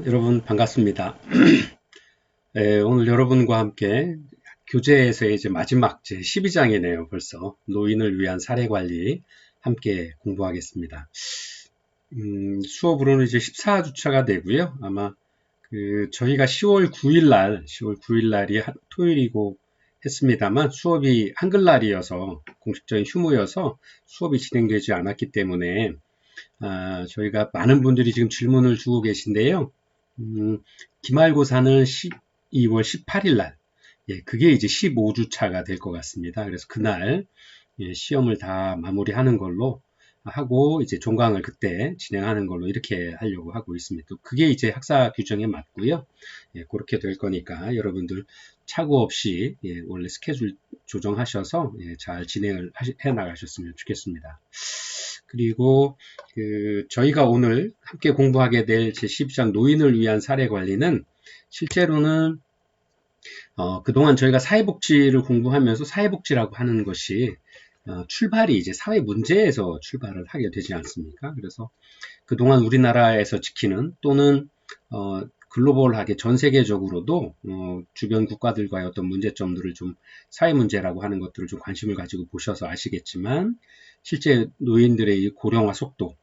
여러분 반갑습니다. 오늘 여러분과 함께 교재에서의 이제 마지막 제 12장이네요. 벌써 노인을 위한 사례관리 함께 공부하겠습니다. 수업으로는 이제 14주차가 되고요. 아마 저희가 10월 9일 날이 토요일이고 했습니다만 수업이 한글날이어서 공식적인 휴무여서 수업이 진행되지 않았기 때문에 저희가 많은 분들이 지금 질문을 주고 계신데요. 기말고사는 12월 18일 날, 그게 이제 15주차가 될 것 같습니다. 그래서 그날 시험을 다 마무리하는 걸로 하고 이제 종강을 그때 진행하는 걸로 이렇게 하려고 하고 있습니다. 그게 이제 학사 규정에 맞고요. 그렇게 될 거니까 여러분들 착오 없이 원래 스케줄 조정하셔서 잘 진행을 해 나가셨으면 좋겠습니다. 그리고 저희가 오늘 함께 공부하게 될 제12장 노인을 위한 사례관리는 실제로는 그동안 저희가 사회복지를 공부하면서 사회복지라고 하는 것이 출발이 이제 사회 문제에서 출발을 하게 되지 않습니까? 그래서 그동안 우리나라에서 지키는 또는 글로벌하게 전 세계적으로도 주변 국가들과의 어떤 문제점들을 좀 사회 문제라고 하는 것들을 좀 관심을 가지고 보셔서 아시겠지만 실제 노인들의 이 고령화 속도,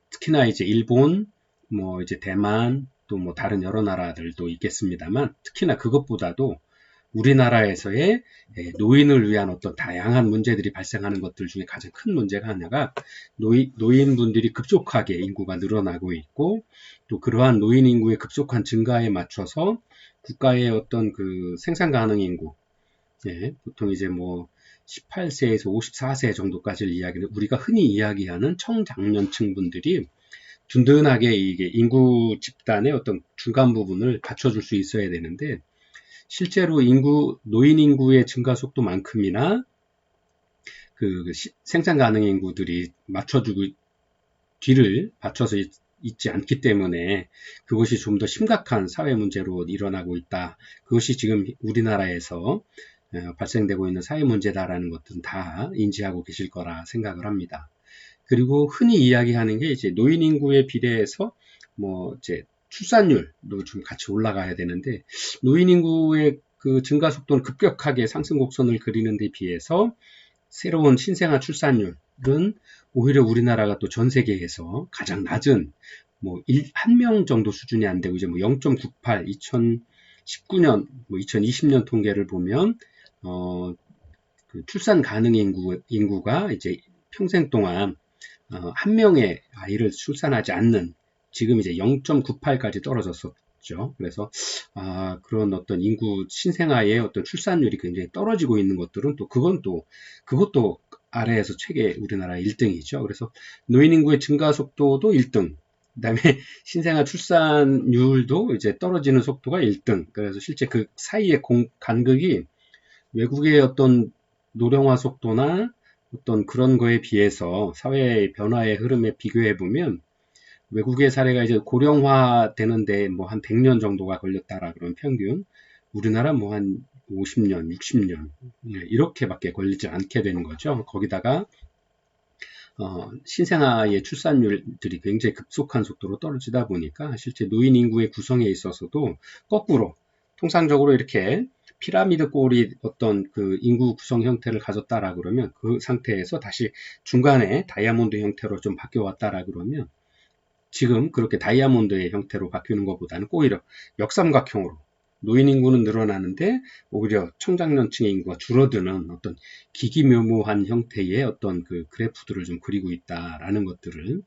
특히나 이제 일본, 뭐 이제 대만, 또 뭐 다른 여러 나라들도 있겠습니다만 특히나 그것보다도 우리나라에서의 노인을 위한 어떤 다양한 문제들이 발생하는 것들 중에 가장 큰 문제가 하나가 노인분들이 급속하게 인구가 늘어나고 있고 또 그러한 노인 인구의 급속한 증가에 맞춰서 국가의 어떤 그 생산 가능 인구, 보통 이제 뭐 18세에서 54세 정도까지를 이야기는 우리가 흔히 이야기하는 청장년층 분들이 든든하게 이게 인구 집단의 어떤 중간 부분을 받쳐줄 수 있어야 되는데 실제로 노인 인구의 증가 속도만큼이나 생산 가능 인구들이 뒤를 받쳐서 있지 않기 때문에 그것이 좀 더 심각한 사회 문제로 일어나고 있다. 그것이 지금 우리나라에서 발생되고 있는 사회 문제다라는 것들은 다 인지하고 계실 거라 생각을 합니다. 그리고 흔히 이야기하는 게 이제 노인 인구에 비례해서 뭐 이제 출산율도 좀 같이 올라가야 되는데 노인 인구의 그 증가 속도는 급격하게 상승 곡선을 그리는 데 비해서 새로운 신생아 출산율은 오히려 우리나라가 또 전 세계에서 가장 낮은 뭐 1명 정도 수준이 안 되고 이제 뭐 0.98, 2019년, 뭐 2020년 통계를 보면 그 출산 가능 인구가 이제 평생 동안 한 명의 아이를 출산하지 않는 지금 이제 0.98까지 떨어졌었죠. 그래서 그런 어떤 인구 신생아의 어떤 출산율이 굉장히 떨어지고 있는 것들은 또 그것도 아래에서 최계 우리나라 1등이죠. 그래서 노인 인구의 증가 속도도 1등. 그다음에 신생아 출산율도 이제 떨어지는 속도가 1등. 그래서 실제 그 사이의 간극이 외국의 어떤 노령화 속도나 어떤 그런 거에 비해서 사회의 변화의 흐름에 비교해 보면 외국의 사례가 이제 고령화 되는데 뭐 한 100년 정도가 걸렸다라 그러면 평균 우리나라 뭐 한 50년, 60년 이렇게밖에 걸리지 않게 되는 거죠. 거기다가 신생아의 출산율들이 굉장히 급속한 속도로 떨어지다 보니까 실제 노인 인구의 구성에 있어서도 거꾸로 통상적으로 이렇게 피라미드 꼴이 어떤 그 인구 구성 형태를 가졌다라 그러면 그 상태에서 다시 중간에 다이아몬드 형태로 좀 바뀌어왔다라 그러면 지금 그렇게 다이아몬드의 형태로 바뀌는 것보다는 오히려 역삼각형으로 노인 인구는 늘어나는데 오히려 청장년층의 인구가 줄어드는 어떤 기기묘묘한 형태의 어떤 그 그래프들을 좀 그리고 있다라는 것들을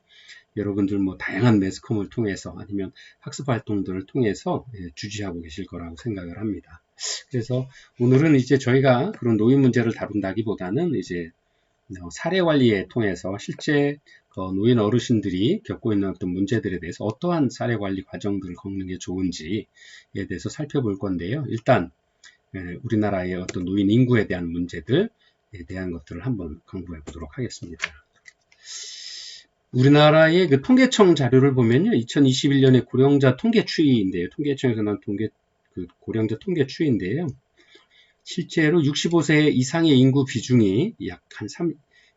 여러분들 뭐 다양한 매스컴을 통해서 아니면 학습 활동들을 통해서 주지하고 계실 거라고 생각을 합니다. 그래서 오늘은 이제 저희가 그런 노인 문제를 다룬다기보다는 이제 사례 관리에 통해서 실제 노인 어르신들이 겪고 있는 어떤 문제들에 대해서 어떠한 사례 관리 과정들을 겪는 게 좋은지에 대해서 살펴볼 건데요. 일단 우리나라의 어떤 노인 인구에 대한 문제들에 대한 것들을 한번 공부해 보도록 하겠습니다. 우리나라의 그 통계청 자료를 보면요. 2021년에 고령자 통계 추이인데요. 통계청에서 난 고령자 통계 추이인데요. 실제로 65세 이상의 인구 비중이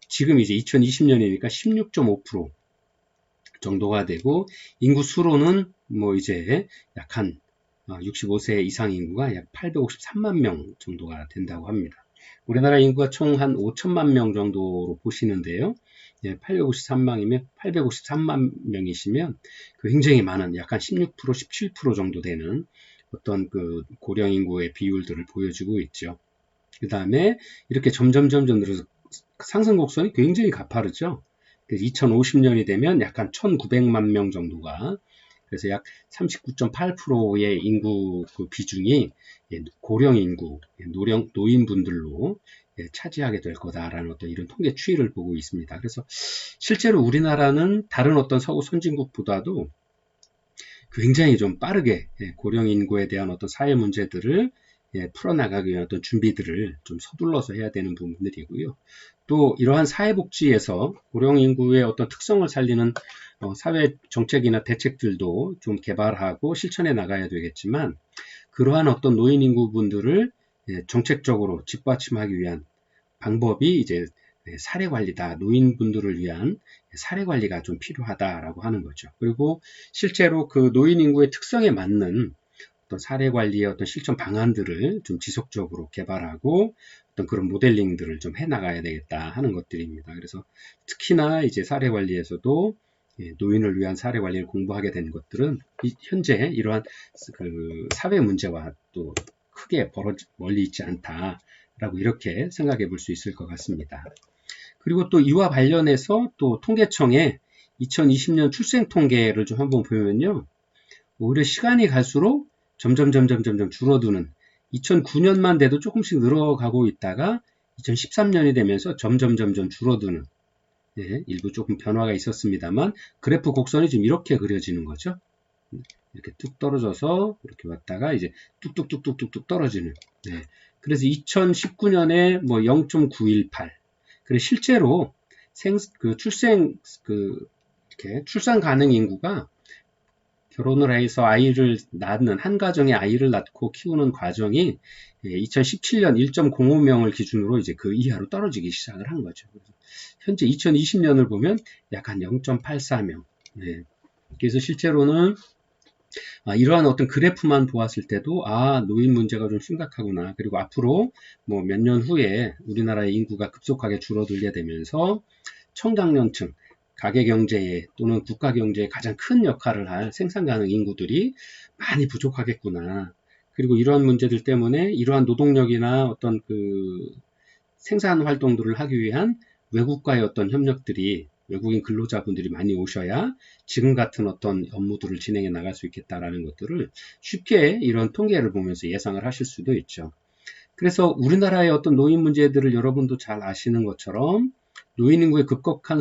지금 이제 2020년이니까 16.5% 정도가 되고 인구 수로는 뭐 이제 약 한 65세 이상 인구가 약 853만 명 정도가 된다고 합니다. 우리나라 인구가 총 한 5천만 명 정도로 보시는데요. 853만 명이시면 굉장히 많은 약간 16%, 17% 정도 되는 어떤 그 고령 인구의 비율들을 보여주고 있죠. 그 다음에 이렇게 점점 늘어서 상승 곡선이 굉장히 가파르죠. 2050년이 되면 약간 1900만 명 정도가, 그래서 약 39.8%의 인구 그 비중이 고령 인구, 노인분들로 차지하게 될 거다라는 어떤 이런 통계 추이를 보고 있습니다. 그래서 실제로 우리나라는 다른 어떤 서구 선진국보다도 굉장히 좀 빠르게 고령 인구에 대한 어떤 사회 문제들을 풀어나가기 위한 어떤 준비들을 좀 서둘러서 해야 되는 부분들이고요. 또 이러한 사회복지에서 고령 인구의 어떤 특성을 살리는 사회 정책이나 대책들도 좀 개발하고 실천해 나가야 되겠지만, 그러한 어떤 노인 인구분들을 정책적으로 뒷받침하기 위한 방법이 이제 사례 관리다. 노인분들을 위한 사례 관리가 좀 필요하다라고 하는 거죠. 그리고 실제로 그 노인 인구의 특성에 맞는 어떤 사례 관리의 어떤 실천 방안들을 좀 지속적으로 개발하고 어떤 그런 모델링들을 좀 해나가야 되겠다 하는 것들입니다. 그래서 특히나 이제 사례 관리에서도 노인을 위한 사례 관리를 공부하게 된 것들은 현재 이러한 그 사회 문제와 또 크게 멀리 있지 않다라고 이렇게 생각해 볼 수 있을 것 같습니다. 그리고 또 이와 관련해서 또 통계청의 2020년 출생 통계를 좀 한번 보면요. 오히려 시간이 갈수록 점점 줄어드는, 2009년만 돼도 조금씩 늘어가고 있다가 2013년이 되면서 점점 줄어드는, 일부 조금 변화가 있었습니다만 그래프 곡선이 지금 이렇게 그려지는 거죠. 이렇게 뚝 떨어져서 이렇게 왔다가 이제 뚝뚝 떨어지는. 그래서 2019년에 뭐 0.918. 그래서 실제로 출산 가능 인구가 결혼을 해서 아이를 낳는, 한 가정의 아이를 낳고 키우는 과정이 2017년 1.05명을 기준으로 이제 그 이하로 떨어지기 시작을 한 거죠. 현재 2020년을 보면 약 한 0.84명. 그래서 실제로는 이러한 어떤 그래프만 보았을 때도 노인 문제가 좀 심각하구나. 그리고 앞으로 뭐 몇 년 후에 우리나라의 인구가 급속하게 줄어들게 되면서 청장년층, 가계경제에 또는 국가경제에 가장 큰 역할을 할 생산 가능 인구들이 많이 부족하겠구나. 그리고 이러한 문제들 때문에 이러한 노동력이나 어떤 그 생산 활동들을 하기 위한 외국과의 어떤 협력들이, 외국인 근로자분들이 많이 오셔야 지금 같은 어떤 업무들을 진행해 나갈 수 있겠다라는 것들을 쉽게 이런 통계를 보면서 예상을 하실 수도 있죠. 그래서 우리나라의 어떤 노인 문제들을 여러분도 잘 아시는 것처럼 노인 인구의 급격한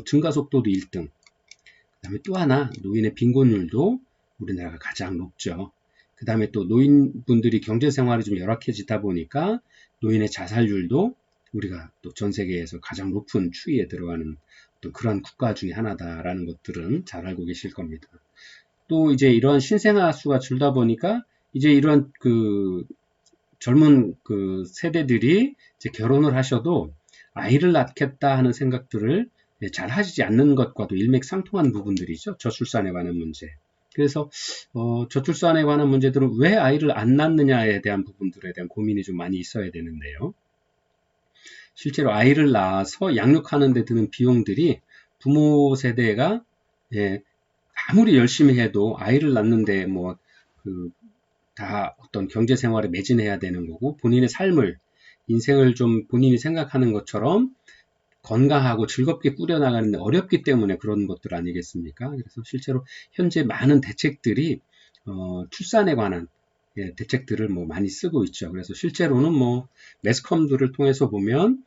증가 속도도 1등. 그 다음에 또 하나, 노인의 빈곤율도 우리나라가 가장 높죠. 그 다음에 또 노인분들이 경제생활이 좀 열악해지다 보니까 노인의 자살률도 우리가 또 전 세계에서 가장 높은 추이에 들어가는 또 그런 국가 중에 하나다라는 것들은 잘 알고 계실 겁니다. 또 이제 이러한 신생아 수가 줄다 보니까 이제 이런 그 젊은 그 세대들이 이제 결혼을 하셔도 아이를 낳겠다 하는 생각들을 잘 하시지 않는 것과도 일맥상통한 부분들이죠. 저출산에 관한 문제. 그래서 저출산에 관한 문제들은 왜 아이를 안 낳느냐에 대한 부분들에 대한 고민이 좀 많이 있어야 되는데요. 실제로 아이를 낳아서 양육하는 데 드는 비용들이 부모 세대가 아무리 열심히 해도 아이를 낳는데 다 어떤 경제 생활에 매진해야 되는 거고, 본인의 삶을, 인생을 좀 본인이 생각하는 것처럼 건강하고 즐겁게 꾸려나가는데 어렵기 때문에 그런 것들 아니겠습니까? 그래서 실제로 현재 많은 대책들이 출산에 관한 대책들을 많이 쓰고 있죠. 그래서 실제로는 매스컴들을 통해서 보면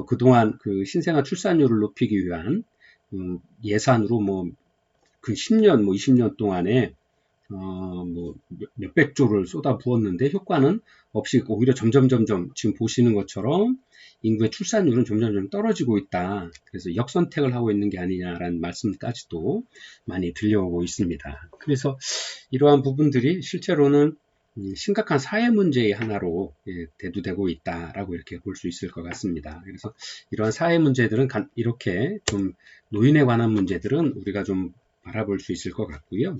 그동안 그 신생아 출산율을 높이기 위한 예산으로 그 10년, 20년 동안에 몇백 조를 쏟아 부었는데 효과는 없이 오히려 점점 지금 보시는 것처럼 인구의 출산율은 점점 떨어지고 있다. 그래서 역선택을 하고 있는 게 아니냐라는 말씀까지도 많이 들려오고 있습니다. 그래서 이러한 부분들이 실제로는 심각한 사회 문제의 하나로 대두되고 있다라고 이렇게 볼 수 있을 것 같습니다. 그래서 이러한 사회 문제들은 이렇게 좀 노인에 관한 문제들은 우리가 좀 바라볼 수 있을 것 같고요.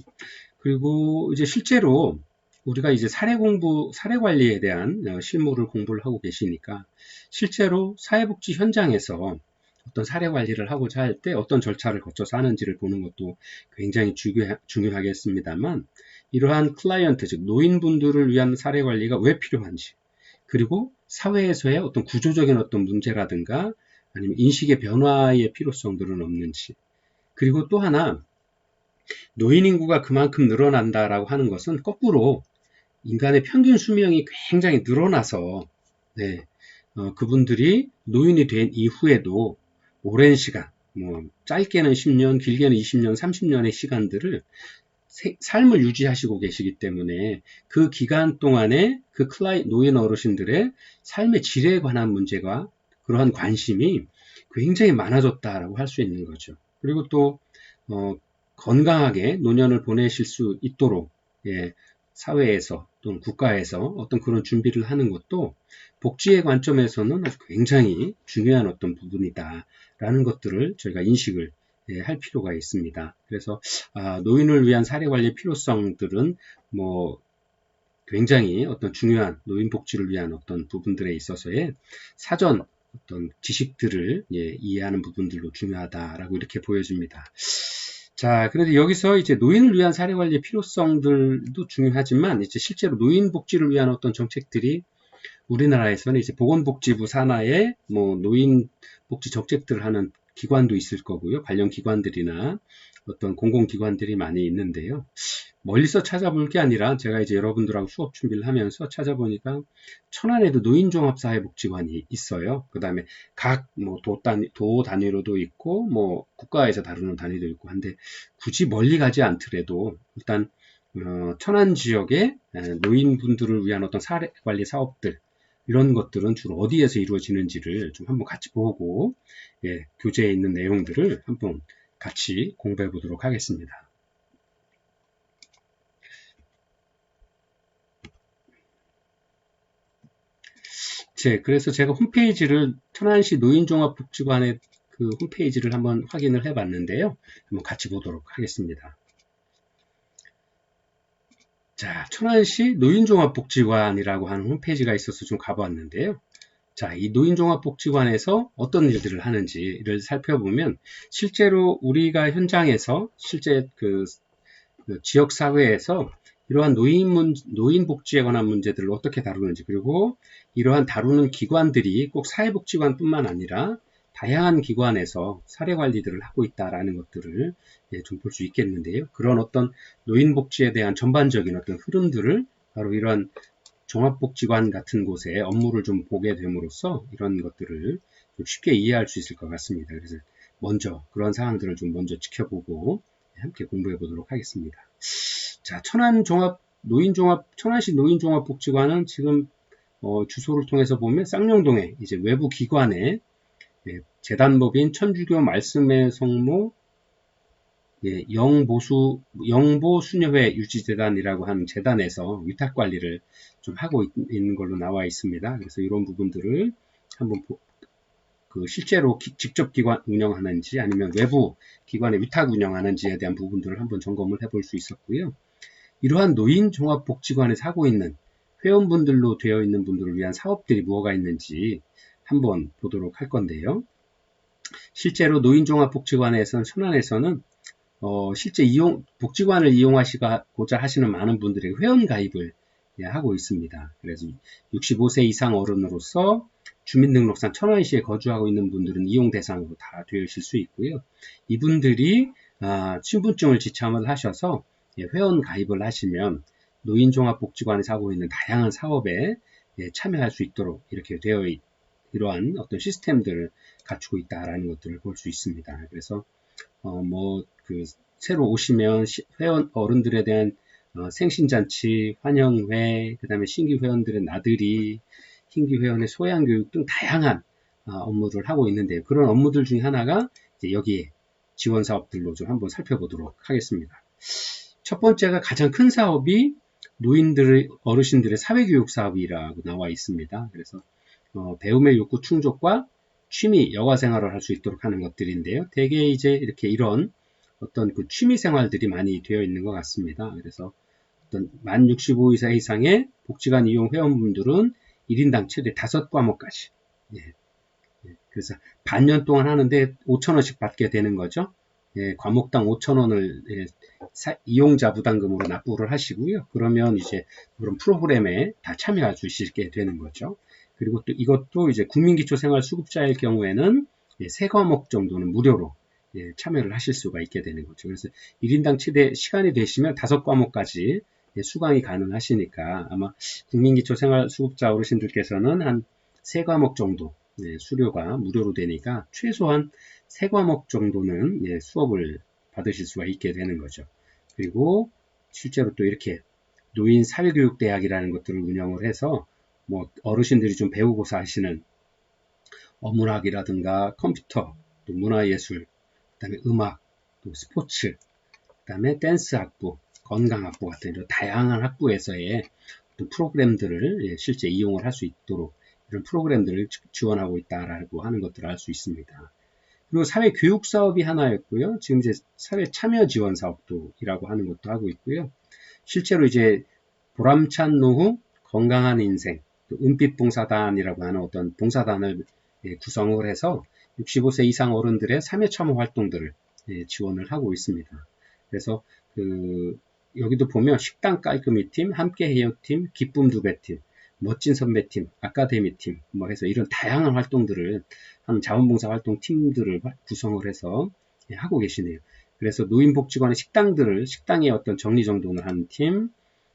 그리고 이제 실제로 우리가 이제 사례 관리에 대한 실무를 공부를 하고 계시니까 실제로 사회복지 현장에서 어떤 사례 관리를 하고자 할 때 어떤 절차를 거쳐서 하는지를 보는 것도 굉장히 중요하겠습니다만, 이러한 클라이언트, 즉 노인분들을 위한 사례 관리가 왜 필요한지, 그리고 사회에서의 어떤 구조적인 어떤 문제라든가 아니면 인식의 변화의 필요성들은 없는지, 그리고 또 하나, 노인 인구가 그만큼 늘어난다라고 하는 것은 거꾸로 인간의 평균 수명이 굉장히 늘어나서, 네, 그분들이 노인이 된 이후에도 오랜 시간, 뭐 짧게는 10년, 길게는 20년, 30년의 시간들을 삶을 유지하시고 계시기 때문에 그 기간 동안에 그 노인 어르신들의 삶의 질에 관한 문제가, 그러한 관심이 굉장히 많아졌다라고 할 수 있는 거죠. 그리고 또 건강하게 노년을 보내실 수 있도록, 예, 사회에서 또는 국가에서 어떤 그런 준비를 하는 것도 복지의 관점에서는 아주 굉장히 중요한 어떤 부분이다라는 것들을 저희가 인식을 할 필요가 있습니다. 그래서 노인을 위한 사례 관리 필요성들은 뭐 굉장히 어떤 중요한 노인 복지를 위한 어떤 부분들에 있어서의 사전 어떤 지식들을 이해하는 부분들도 중요하다라고 이렇게 보여집니다. 자, 그런데 여기서 이제 노인을 위한 사례 관리 필요성들도 중요하지만 이제 실제로 노인 복지를 위한 어떤 정책들이 우리나라에서는 이제 보건복지부 산하에 뭐 노인 복지 정책들을 하는 기관도 있을 거고요. 관련 기관들이나 어떤 공공기관들이 많이 있는데요. 멀리서 찾아볼 게 아니라 제가 이제 여러분들하고 수업 준비를 하면서 찾아보니까 천안에도 노인종합사회복지관이 있어요. 그 다음에 각 뭐 도 단위로도 있고 뭐 국가에서 다루는 단위도 있고 한데 굳이 멀리 가지 않더라도 일단 천안 지역의 노인분들을 위한 어떤 사례 관리 사업들, 이런 것들은 주로 어디에서 이루어지는지를 좀 한번 같이 보고, 예, 교재에 있는 내용들을 한번 같이 공부해 보도록 하겠습니다. 그래서 제가 홈페이지를, 천안시 노인종합복지관의 그 홈페이지를 한번 확인을 해 봤는데요. 한번 같이 보도록 하겠습니다. 자, 천안시 노인종합복지관이라고 하는 홈페이지가 있어서 좀 가봤는데요. 자, 이 노인종합복지관에서 어떤 일들을 하는지를 살펴보면 실제로 우리가 현장에서 실제 그 지역사회에서 이러한 노인 복지에 관한 문제들을 어떻게 다루는지, 그리고 이러한 다루는 기관들이 꼭 사회복지관뿐만 아니라 다양한 기관에서 사례 관리들을 하고 있다라는 것들을 좀 볼 수 있겠는데요. 그런 어떤 노인 복지에 대한 전반적인 어떤 흐름들을 바로 이런 종합복지관 같은 곳에 업무를 좀 보게 됨으로써 이런 것들을 좀 쉽게 이해할 수 있을 것 같습니다. 그래서 먼저 그런 사항들을 좀 먼저 지켜보고 함께 공부해 보도록 하겠습니다. 자, 천안시 노인종합복지관은 지금 주소를 통해서 보면 쌍용동에 이제 외부 기관에 재단법인 천주교 말씀의 성모 영보수녀회 유지재단이라고 하는 재단에서 위탁관리를 좀 하고 있는 걸로 나와 있습니다. 그래서 이런 부분들을 한번 실제로 직접 기관 운영하는지 아니면 외부 기관에 위탁 운영하는지에 대한 부분들을 한번 점검을 해볼 수 있었고요. 이러한 노인종합복지관에서 하고 있는 회원분들로 되어 있는 분들을 위한 사업들이 뭐가 있는지 한번 보도록 할 건데요. 실제로 노인종합복지관에서는 천안에서는 실제 복지관을 이용하시고자 하시는 많은 분들에게 회원 가입을 하고 있습니다. 그래서 65세 이상 어른으로서 주민등록상 천안시에 거주하고 있는 분들은 이용 대상으로 다 되실 수 있고요. 이분들이 신분증을 지참을 하셔서 회원 가입을 하시면 노인종합복지관에서 하고 있는 다양한 사업에 참여할 수 있도록 이렇게 이러한 어떤 시스템들을 갖추고 있다라는 것들을 볼 수 있습니다. 그래서 새로 오시면 회원 어른들에 대한 생신잔치, 환영회, 그 다음에 신규 회원들의 나들이, 신규 회원의 소양교육 등 다양한 업무를 하고 있는데, 그런 업무들 중에 하나가 이제 여기에 지원 사업들로 좀 한번 살펴보도록 하겠습니다. 첫 번째가 가장 큰 사업이 어르신들의 사회교육 사업이라고 나와 있습니다. 그래서 배움의 욕구 충족과 취미, 여가 생활을 할 수 있도록 하는 것들인데요. 대개 이제 이런 어떤 그 취미 생활들이 많이 되어 있는 것 같습니다. 그래서 어떤 만 65세 이상의 복지관 이용 회원분들은 1인당 최대 5과목까지. 예, 그래서 반년 동안 하는데 5,000원씩 받게 되는 거죠. 예, 과목당 5,000원을 이용자 부담금으로 납부를 하시고요. 그러면 이제 그런 프로그램에 다 참여해 주시게 되는 거죠. 그리고 또 이것도 이제 국민기초생활수급자일 경우에는 3과목 정도는 무료로 참여를 하실 수가 있게 되는 거죠. 그래서 1인당 최대 시간이 되시면 5과목까지 수강이 가능하시니까 아마 국민기초생활수급자 어르신들께서는 한 3과목 정도 수료가 무료로 되니까 최소한 3과목 정도는 수업을 받으실 수가 있게 되는 거죠. 그리고 실제로 또 이렇게 노인 사회교육대학이라는 것들을 운영을 해서 뭐 어르신들이 좀 배우고자 하시는 어문학이라든가 컴퓨터, 또 문화예술, 그다음에 음악, 또 스포츠, 그다음에 댄스 학부, 건강학부 같은 이런 다양한 학부에서의 프로그램들을 실제 이용을 할 수 있도록 이런 프로그램들을 지원하고 있다라고 하는 것들을 알 수 있습니다. 그리고 사회 교육 사업이 하나였고요. 지금 이제 사회 참여 지원 사업도 이라고 하는 것도 하고 있고요. 실제로 이제 보람찬 노후, 건강한 인생, 또 은빛 봉사단이라고 하는 어떤 봉사단을 구성을 해서 65세 이상 어른들의 사회 참여 활동들을 지원을 하고 있습니다. 그래서 여기도 보면 식당 깔끔이 팀, 함께 해요 팀, 기쁨 두배 팀, 멋진 선배팀, 아카데미 팀, 뭐 해서 이런 다양한 활동들을 하는 자원봉사 활동 팀들을 구성을 해서 하고 계시네요. 그래서 노인복지관의 식당의 어떤 정리정돈을 하는 팀,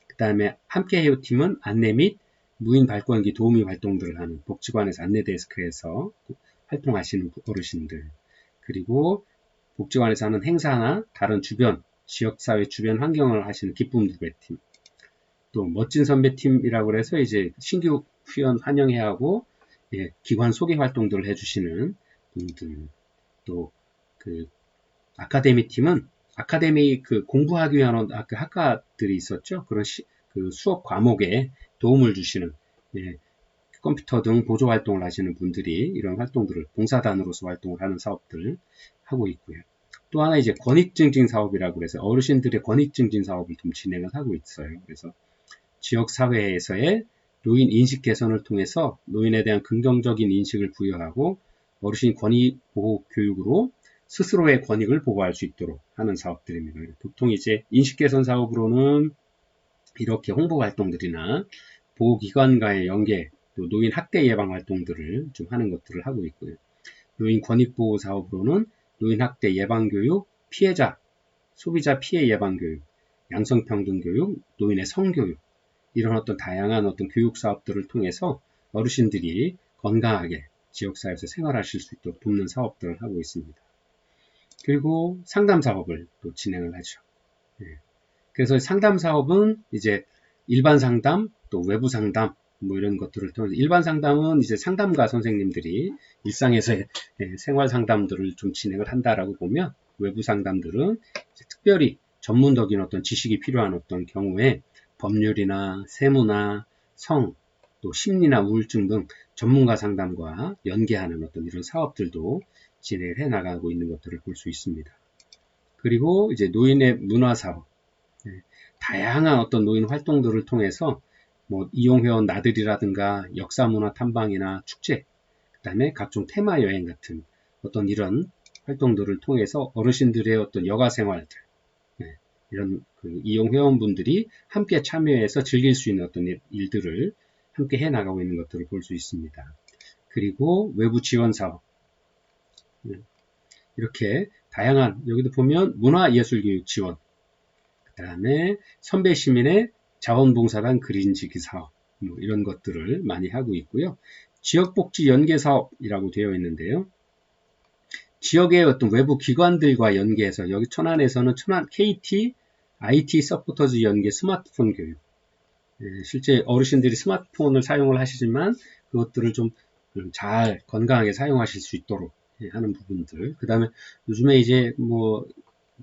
그 다음에 함께해요 팀은 안내 및 무인 발권기 도우미 활동들을 하는 복지관에서 안내 데스크에서 활동하시는 어르신들, 그리고 복지관에서 하는 행사나 다른 지역사회 주변 환경을 하시는 기쁨 두배팀, 또 멋진 선배팀이라고 해서 이제 신규 회원 환영회 하고 기관 소개 활동들을 해주시는 분들, 또 아카데미 팀은 아카데미 공부하기 위한 학과들이 있었죠. 그런 수업 과목에 도움을 주시는 컴퓨터 등 보조 활동을 하시는 분들이 이런 활동들을 봉사단으로서 활동을 하는 사업들을 하고 있고요. 또 하나 이제 권익증진 사업이라고 해서 어르신들의 권익증진 사업을 좀 진행을 하고 있어요. 그래서 지역사회에서의 노인 인식 개선을 통해서 노인에 대한 긍정적인 인식을 부여하고 어르신 권익 보호 교육으로 스스로의 권익을 보호할 수 있도록 하는 사업들입니다. 보통 이제 인식 개선 사업으로는 이렇게 홍보 활동들이나 보호기관과의 연계, 또 노인 학대 예방 활동들을 좀 하는 것들을 하고 있고요. 노인 권익 보호 사업으로는 노인 학대 예방 교육, 소비자 피해 예방 교육, 양성평등 교육, 노인의 성교육, 이런 어떤 다양한 어떤 교육 사업들을 통해서 어르신들이 건강하게 지역사회에서 생활하실 수 있도록 돕는 사업들을 하고 있습니다. 그리고 상담 사업을 또 진행을 하죠. 그래서 상담 사업은 이제 일반 상담, 또 외부 상담, 뭐 이런 것들을 통해서 일반 상담은 이제 상담가 선생님들이 일상에서의 생활 상담들을 좀 진행을 한다라고 보면, 외부 상담들은 특별히 전문적인 어떤 지식이 필요한 어떤 경우에 법률이나 세무나 성, 또 심리나 우울증 등 전문가 상담과 연계하는 어떤 이런 사업들도 진행을 해 나가고 있는 것들을 볼 수 있습니다. 그리고 이제 노인의 문화 사업, 다양한 어떤 노인 활동들을 통해서 뭐 이용회원 나들이라든가 역사문화 탐방이나 축제, 그 다음에 각종 테마 여행 같은 어떤 이런 활동들을 통해서 어르신들의 어떤 여가 생활들, 이런 이용 회원분들이 함께 참여해서 즐길 수 있는 어떤 일들을 함께 해 나가고 있는 것들을 볼 수 있습니다. 그리고 외부 지원 사업, 이렇게 다양한, 여기도 보면 문화예술교육 지원, 그 다음에 선배 시민의 자원봉사단 그린지기 사업, 뭐 이런 것들을 많이 하고 있고요. 지역복지 연계 사업이라고 되어 있는데요. 지역의 어떤 외부 기관들과 연계해서, 여기 천안에서는 천안 KT IT 서포터즈 연계 스마트폰 교육, 실제 어르신들이 스마트폰을 사용을 하시지만 그것들을 좀 잘 건강하게 사용하실 수 있도록 하는 부분들, 그 다음에 요즘에 이제 뭐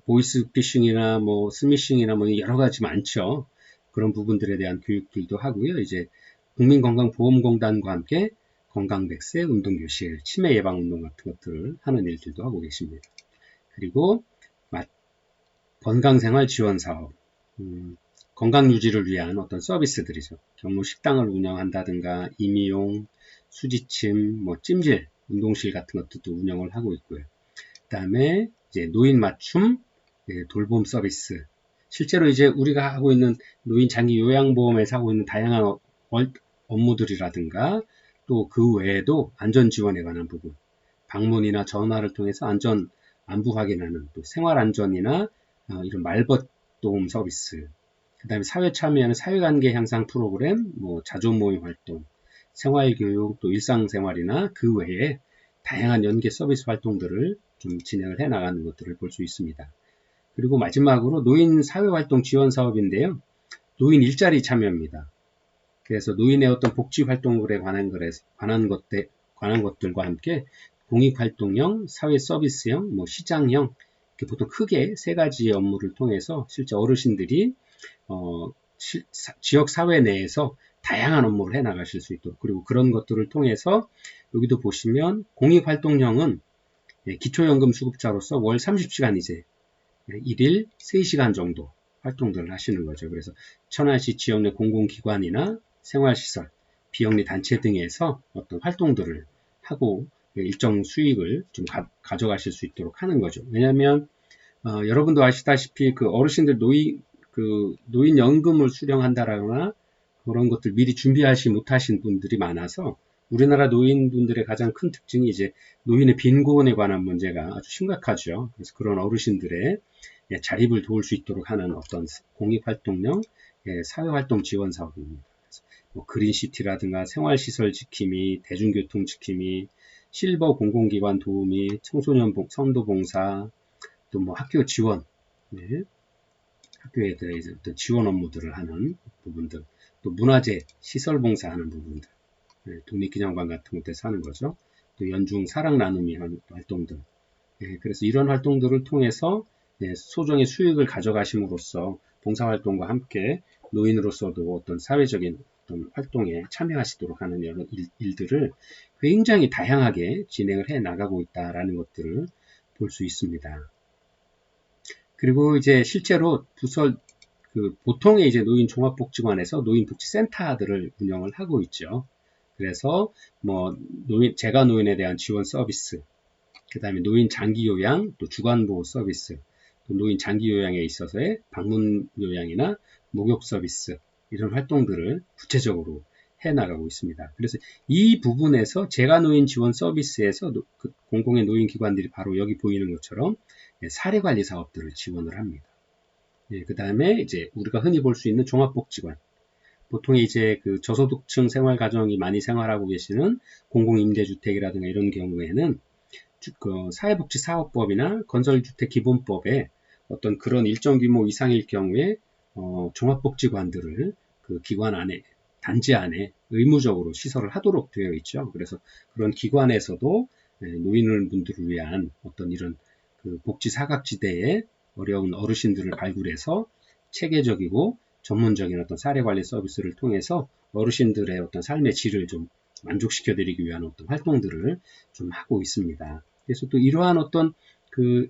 보이스 피싱이나 뭐 스미싱이나 뭐 여러 가지 많죠. 그런 부분들에 대한 교육들도 하고요. 이제 국민건강보험공단과 함께 건강백세, 운동교실, 치매 예방 운동 같은 것들을 하는 일들도 하고 계십니다. 그리고 건강생활 지원 사업, 건강 유지를 위한 어떤 서비스들이죠. 경로 식당을 운영한다든가 임의용, 수지침, 뭐 찜질, 운동실 같은 것들도 운영을 하고 있고요. 그다음에 이제 노인 맞춤 돌봄 서비스. 실제로 이제 우리가 하고 있는 노인 장기 요양보험에서 하고 있는 다양한 업무들이라든가 또 그 외에도 안전 지원에 관한 부분, 방문이나 전화를 통해서 안부 확인하는 또 생활 안전이나 이런 말벗 도움 서비스, 그 다음에 사회 참여하는 사회관계 향상 프로그램, 뭐 자조 모임 활동, 생활교육, 또 일상생활이나 그 외에 다양한 연계 서비스 활동들을 좀 진행을 해 나가는 것들을 볼 수 있습니다. 그리고 마지막으로 노인 사회활동 지원 사업인데요. 노인 일자리 참여입니다. 그래서 노인의 어떤 복지 활동에 관한 것들과 함께 공익활동형, 사회 서비스형, 뭐 시장형, 보통 크게 세 가지의 업무를 통해서 실제 어르신들이 지역 사회 내에서 다양한 업무를 해 나가실 수 있도록, 그리고 그런 것들을 통해서 여기도 보시면 공익활동형은 기초연금 수급자로서 월 30시간 이제 1일 3시간 정도 활동들을 하시는 거죠. 그래서 천안시 지역 내 공공기관이나 생활시설, 비영리 단체 등에서 어떤 활동들을 하고 일정 수익을 좀 가져가실 수 있도록 하는 거죠. 왜냐하면 여러분도 아시다시피 그 어르신들 노인연금을 수령한다거나 그런 것들 미리 준비하지 못하신 분들이 많아서 우리나라 노인분들의 가장 큰 특징이 이제 노인의 빈곤에 관한 문제가 아주 심각하죠. 그래서 그런 어르신들의 자립을 도울 수 있도록 하는 어떤 공익활동형 사회활동 지원 사업입니다. 뭐 그린시티라든가 생활시설 지킴이, 대중교통 지킴이, 실버 공공기관 도우미, 청소년 선도봉사, 또 뭐 학교 지원, 학교에 대해서 어떤 지원 업무들을 하는 부분들, 또 문화재 시설 봉사하는 부분들, 독립기념관 같은 곳에서 하는 거죠. 또 연중 사랑 나눔이 하는 활동들. 그래서 이런 활동들을 통해서 소정의 수익을 가져가심으로써 봉사활동과 함께 노인으로서도 어떤 사회적인 어떤 활동에 참여하시도록 하는 이런 일들을 굉장히 다양하게 진행을 해 나가고 있다라는 것들을 볼 수 있습니다. 그리고 이제 실제로 보통의 이제 노인종합복지관에서 노인복지센터들을 운영을 하고 있죠. 그래서 뭐 재가 노인에 대한 지원 서비스, 그 다음에 노인 장기 요양, 또 주간보호 서비스, 또 노인 장기 요양에 있어서의 방문 요양이나 목욕 서비스, 이런 활동들을 구체적으로 해 나가고 있습니다. 그래서 이 부분에서 재가 노인 지원 서비스에서 공공의 노인 기관들이 바로 여기 보이는 것처럼 사례관리 사업들을 지원을 합니다. 그 다음에 이제 우리가 흔히 볼 수 있는 종합복지관, 보통 이제 그 저소득층 생활가정이 많이 생활하고 계시는 공공임대주택이라든가 이런 경우에는 그 사회복지사업법이나 건설주택기본법에 어떤 그런 일정 규모 이상일 경우에 종합복지관들을 그 기관 안에, 단지 안에 의무적으로 시설을 하도록 되어 있죠. 그래서 그런 기관에서도 노인분들을 위한 어떤 이런 그 복지 사각지대에 어려운 어르신들을 발굴해서 체계적이고 전문적인 어떤 사례관리 서비스를 통해서 어르신들의 어떤 삶의 질을 좀 만족시켜드리기 위한 어떤 활동들을 좀 하고 있습니다. 그래서 또 이러한 어떤 그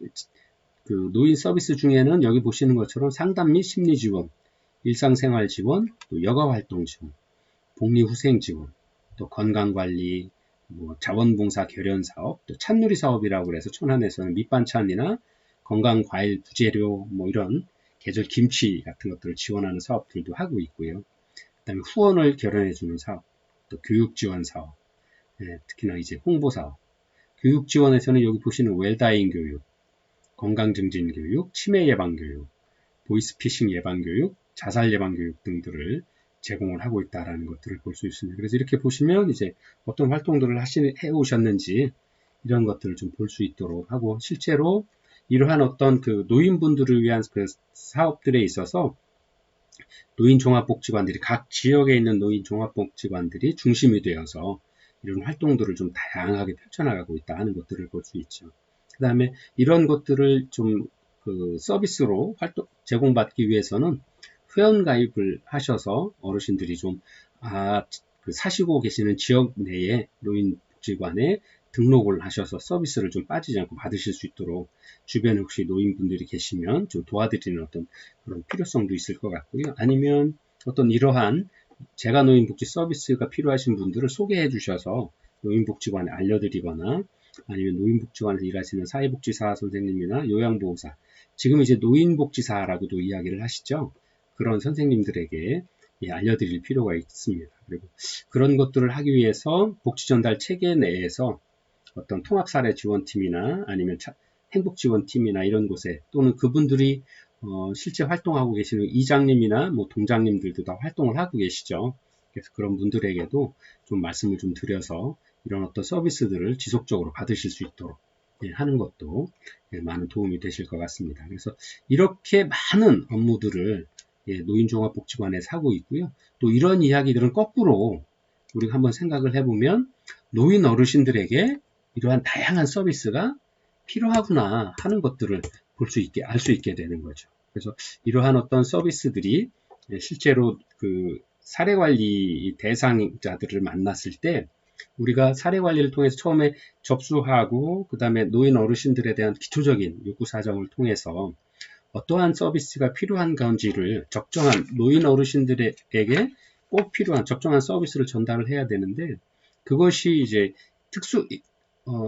노인 서비스 중에는 여기 보시는 것처럼 상담 및 심리 지원, 일상생활 지원, 또 여가활동 지원, 복리후생 지원, 또 건강관리, 뭐 자원봉사 결연 사업, 또 찬누리 사업이라고 해서 천안에서는 밑반찬이나 건강과일 부재료, 뭐 이런 계절 김치 같은 것들을 지원하는 사업들도 하고 있고요. 그 다음에 후원을 결연해주는 사업, 또 교육 지원 사업, 특히나 이제 홍보 사업, 교육 지원에서는 여기 보시는 웰다잉 교육, 건강 증진 교육, 치매 예방 교육, 보이스피싱 예방 교육, 자살 예방 교육 등들을 제공을 하고 있다라는 것들을 볼 수 있습니다. 그래서 이렇게 보시면 이제 어떤 활동들을 해 오셨는지 이런 것들을 좀 볼 수 있도록 하고, 실제로 이러한 어떤 그 노인분들을 위한 그 사업들에 있어서 노인종합복지관들이 각 지역에 있는 노인종합복지관들이 중심이 되어서 이런 활동들을 좀 다양하게 펼쳐나가고 있다 하는 것들을 볼 수 있죠. 그 다음에 이런 것들을 좀 그 서비스로 제공받기 위해서는 회원가입을 하셔서 어르신들이 좀 사시고 계시는 지역 내에 노인복지관에 등록을 하셔서 서비스를 좀 빠지지 않고 받으실 수 있도록 주변에 혹시 노인분들이 계시면 좀 도와드리는 어떤 그런 필요성도 있을 것 같고요. 아니면 어떤 이러한 재가노인복지 서비스가 필요하신 분들을 소개해 주셔서 노인복지관에 알려드리거나 아니면 노인복지관에서 일하시는 사회복지사 선생님이나 요양보호사, 지금 이제 노인복지사라고도 이야기를 하시죠. 그런 선생님들에게 알려드릴 필요가 있습니다. 그리고 그런 것들을 하기 위해서 복지전달 체계 내에서 어떤 통합사례지원팀이나 아니면 행복지원팀이나 이런 곳에 또는 그분들이 실제 활동하고 계시는 이장님이나 뭐 동장님들도 다 활동을 하고 계시죠. 그래서 그런 분들에게도 좀 말씀을 좀 드려서 이런 어떤 서비스들을 지속적으로 받으실 수 있도록 하는 것도 많은 도움이 되실 것 같습니다. 그래서 이렇게 많은 업무들을 노인종합복지관에서 하고 있고요. 또 이런 이야기들은 거꾸로 우리가 한번 생각을 해보면 노인 어르신들에게 이러한 다양한 서비스가 필요하구나 하는 것들을 볼 수 있게, 알 수 있게 되는 거죠. 그래서 이러한 어떤 서비스들이 실제로 그 사례관리 대상자들을 만났을 때 우리가 사례관리를 통해서 처음에 접수하고 그 다음에 노인 어르신들에 대한 기초적인 요구사정을 통해서 어떠한 서비스가 필요한 건지를 적정한 노인 어르신들에게 꼭 필요한 적정한 서비스를 전달을 해야 되는데 그것이 이제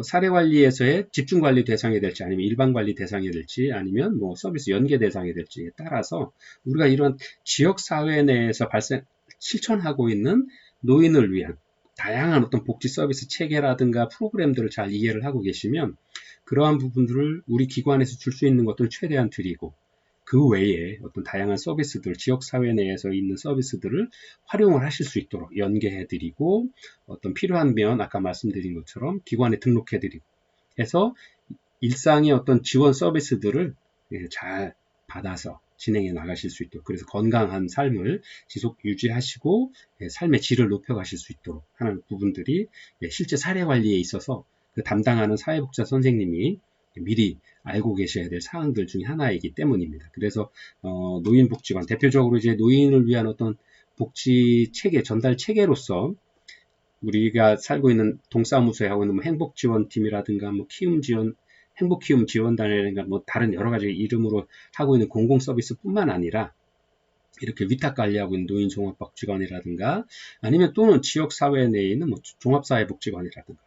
사례관리에서의 집중관리 대상이 될지 아니면 일반관리 대상이 될지 아니면 뭐 서비스 연계 대상이 될지에 따라서 우리가 이런 지역사회 내에서 실천하고 있는 노인을 위한 다양한 어떤 복지 서비스 체계라든가 프로그램들을 잘 이해를 하고 계시면 그러한 부분들을 우리 기관에서 줄 수 있는 것들을 최대한 드리고 그 외에 어떤 다양한 서비스들, 지역사회 내에서 있는 서비스들을 활용을 하실 수 있도록 연계해드리고 어떤 필요한 면, 아까 말씀드린 것처럼 기관에 등록해드리고 해서 일상의 어떤 지원 서비스들을 잘 받아서 진행해 나가실 수 있도록 그래서 건강한 삶을 지속 유지하시고 삶의 질을 높여가실 수 있도록 하는 부분들이 실제 사례 관리에 있어서 그 담당하는 사회복지사 선생님이 미리 알고 계셔야 될 사항들 중에 하나이기 때문입니다. 그래서 노인복지관 대표적으로 이제 노인을 위한 어떤 복지 체계 전달 체계로서 우리가 살고 있는 동사무소에 하고 있는 뭐 행복지원팀이라든가 뭐 키움지원 행복키움 지원단이라든가 뭐 다른 여러 가지 이름으로 하고 있는 공공 서비스뿐만 아니라 이렇게 위탁 관리하고 있는 노인종합복지관이라든가 아니면 또는 지역사회 내에 있는 뭐 종합사회복지관이라든가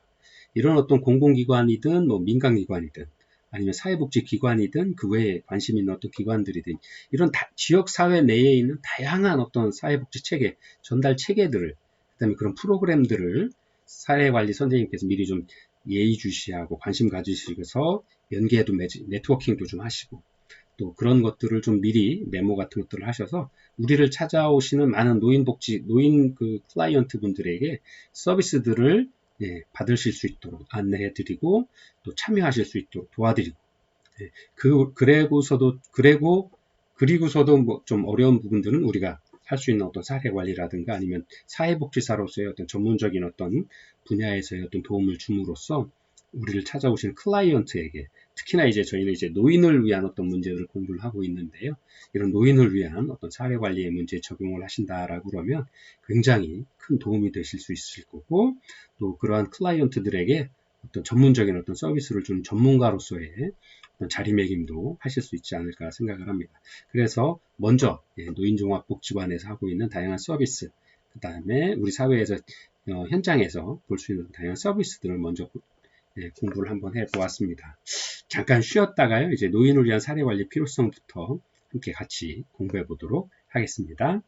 이런 어떤 공공기관이든 뭐 민간기관이든 아니면 사회복지기관이든 그 외에 관심 있는 어떤 기관들이든 이런 지역사회 내에 있는 다양한 어떤 사회복지 체계, 전달 체계들을 그다음에 그런 프로그램들을 사회관리 선생님께서 미리 좀 예의주시하고 관심 가지시고서 연계도 네트워킹도 좀 하시고 또 그런 것들을 좀 미리 메모 같은 것들을 하셔서 우리를 찾아오시는 많은 노인 그 클라이언트 분들에게 서비스들을 받으실 수 있도록 안내해드리고 또 참여하실 수 있도록 도와드리고 그리고서도 뭐 좀 어려운 부분들은 우리가 할 수 있는 어떤 사례 관리라든가 아니면 사회복지사로서의 어떤 전문적인 어떤 분야에서의 어떤 도움을 줌으로써 우리를 찾아오신 클라이언트에게 특히나 이제 저희는 이제 노인을 위한 어떤 문제를 공부를 하고 있는데요. 이런 노인을 위한 어떤 사례 관리의 문제에 적용을 하신다라고 그러면 굉장히 큰 도움이 되실 수 있을 거고 또 그러한 클라이언트들에게 어떤 전문적인 어떤 서비스를 주는 전문가로서의 어떤 자리매김도 하실 수 있지 않을까 생각을 합니다. 그래서 먼저 노인종합복지관에서 하고 있는 다양한 서비스, 그 다음에 우리 사회에서 현장에서 볼 수 있는 다양한 서비스들을 먼저 공부를 한번 해보았습니다. 잠깐 쉬었다가요. 이제 노인을 위한 사례관리 필요성부터 함께 같이 공부해 보도록 하겠습니다.